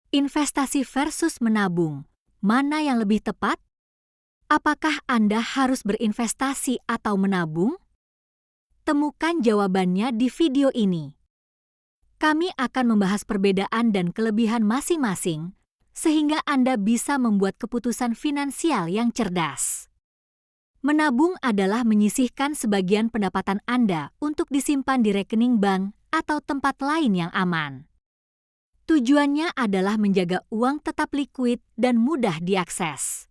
Investasi versus menabung, mana yang lebih tepat? Apakah Anda harus berinvestasi atau menabung? Temukan jawabannya di video ini. Kami akan membahas perbedaan dan kelebihan masing-masing, sehingga Anda bisa membuat keputusan finansial yang cerdas. Menabung adalah menyisihkan sebagian pendapatan Anda untuk disimpan di rekening bank atau tempat lain yang aman. Tujuannya adalah menjaga uang tetap likuid dan mudah diakses.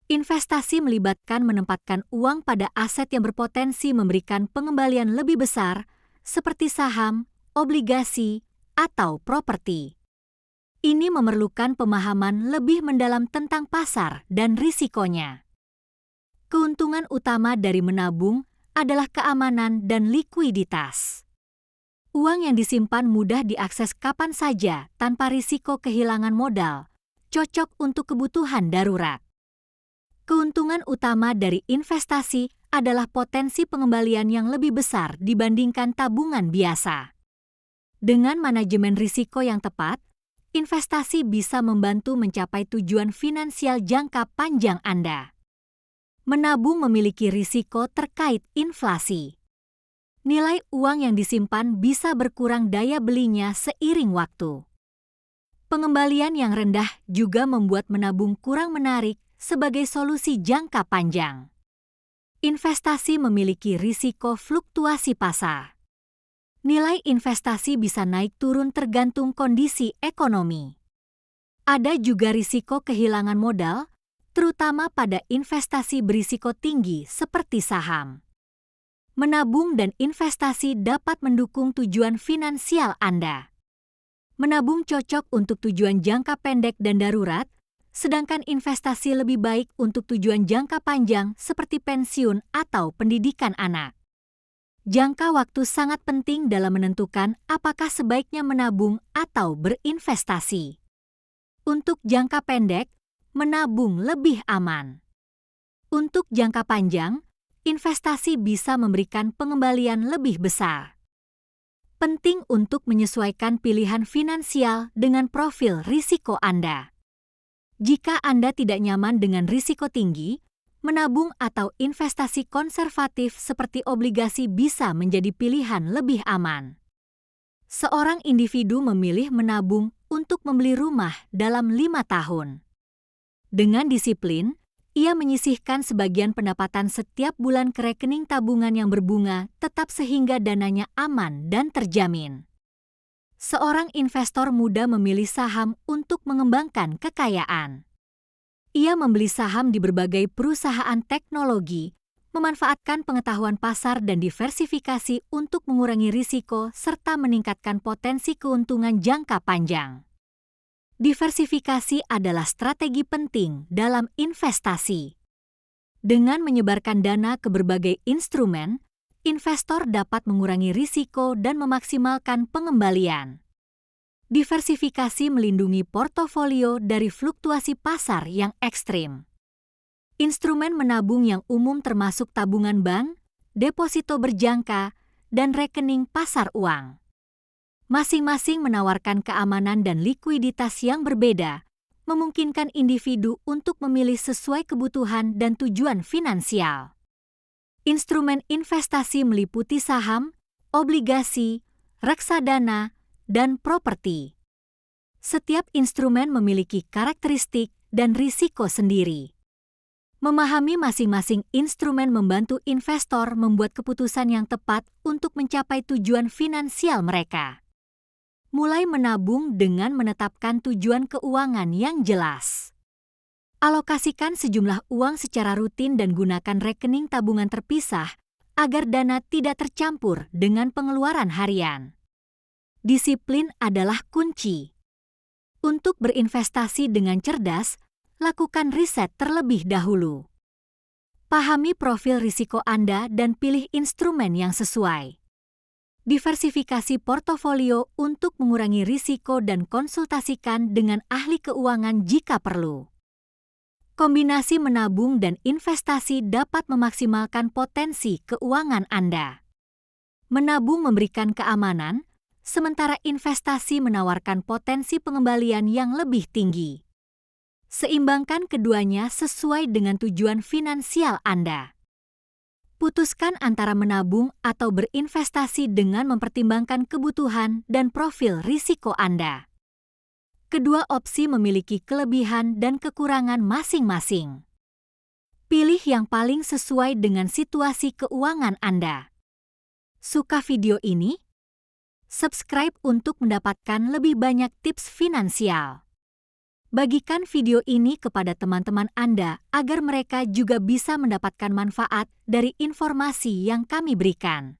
Investasi melibatkan menempatkan uang pada aset yang berpotensi memberikan pengembalian lebih besar, seperti saham, obligasi, atau properti. Ini memerlukan pemahaman lebih mendalam tentang pasar dan risikonya. Keuntungan utama dari menabung adalah keamanan dan likuiditas. Uang yang disimpan mudah diakses kapan saja tanpa risiko kehilangan modal, cocok untuk kebutuhan darurat. Keuntungan utama dari investasi adalah potensi pengembalian yang lebih besar dibandingkan tabungan biasa. Dengan manajemen risiko yang tepat, investasi bisa membantu mencapai tujuan finansial jangka panjang Anda. Menabung memiliki risiko terkait inflasi. Nilai uang yang disimpan bisa berkurang daya belinya seiring waktu. Pengembalian yang rendah juga membuat menabung kurang menarik sebagai solusi jangka panjang. Investasi memiliki risiko fluktuasi pasar. Nilai investasi bisa naik turun tergantung kondisi ekonomi. Ada juga risiko kehilangan modal, terutama pada investasi berisiko tinggi seperti saham. Menabung dan investasi dapat mendukung tujuan finansial Anda. Menabung cocok untuk tujuan jangka pendek dan darurat, sedangkan investasi lebih baik untuk tujuan jangka panjang seperti pensiun atau pendidikan anak. Jangka waktu sangat penting dalam menentukan apakah sebaiknya menabung atau berinvestasi. Untuk jangka pendek, menabung lebih aman. Untuk jangka panjang, investasi bisa memberikan pengembalian lebih besar. Penting untuk menyesuaikan pilihan finansial dengan profil risiko Anda. Jika Anda tidak nyaman dengan risiko tinggi, menabung atau investasi konservatif seperti obligasi bisa menjadi pilihan lebih aman. Seorang individu memilih menabung untuk membeli rumah dalam 5 tahun. Dengan disiplin, ia menyisihkan sebagian pendapatan setiap bulan ke rekening tabungan yang berbunga tetap sehingga dananya aman dan terjamin. Seorang investor muda memilih saham untuk mengembangkan kekayaan. Ia membeli saham di berbagai perusahaan teknologi, memanfaatkan pengetahuan pasar dan diversifikasi untuk mengurangi risiko serta meningkatkan potensi keuntungan jangka panjang. Diversifikasi adalah strategi penting dalam investasi. Dengan menyebarkan dana ke berbagai instrumen, investor dapat mengurangi risiko dan memaksimalkan pengembalian. Diversifikasi melindungi portofolio dari fluktuasi pasar yang ekstrim. Instrumen menabung yang umum termasuk tabungan bank, deposito berjangka, dan rekening pasar uang. Masing-masing menawarkan keamanan dan likuiditas yang berbeda, memungkinkan individu untuk memilih sesuai kebutuhan dan tujuan finansial. Instrumen investasi meliputi saham, obligasi, reksadana, dan properti. Setiap instrumen memiliki karakteristik dan risiko sendiri. Memahami masing-masing instrumen membantu investor membuat keputusan yang tepat untuk mencapai tujuan finansial mereka. Mulai menabung dengan menetapkan tujuan keuangan yang jelas. Alokasikan sejumlah uang secara rutin dan gunakan rekening tabungan terpisah agar dana tidak tercampur dengan pengeluaran harian. Disiplin adalah kunci. Untuk berinvestasi dengan cerdas, lakukan riset terlebih dahulu. Pahami profil risiko Anda dan pilih instrumen yang sesuai. Diversifikasi portofolio untuk mengurangi risiko dan konsultasikan dengan ahli keuangan jika perlu. Kombinasi menabung dan investasi dapat memaksimalkan potensi keuangan Anda. Menabung memberikan keamanan, sementara investasi menawarkan potensi pengembalian yang lebih tinggi. Seimbangkan keduanya sesuai dengan tujuan finansial Anda. Putuskan antara menabung atau berinvestasi dengan mempertimbangkan kebutuhan dan profil risiko Anda. Kedua opsi memiliki kelebihan dan kekurangan masing-masing. Pilih yang paling sesuai dengan situasi keuangan Anda. Suka video ini? Subscribe untuk mendapatkan lebih banyak tips finansial. Bagikan video ini kepada teman-teman Anda agar mereka juga bisa mendapatkan manfaat dari informasi yang kami berikan.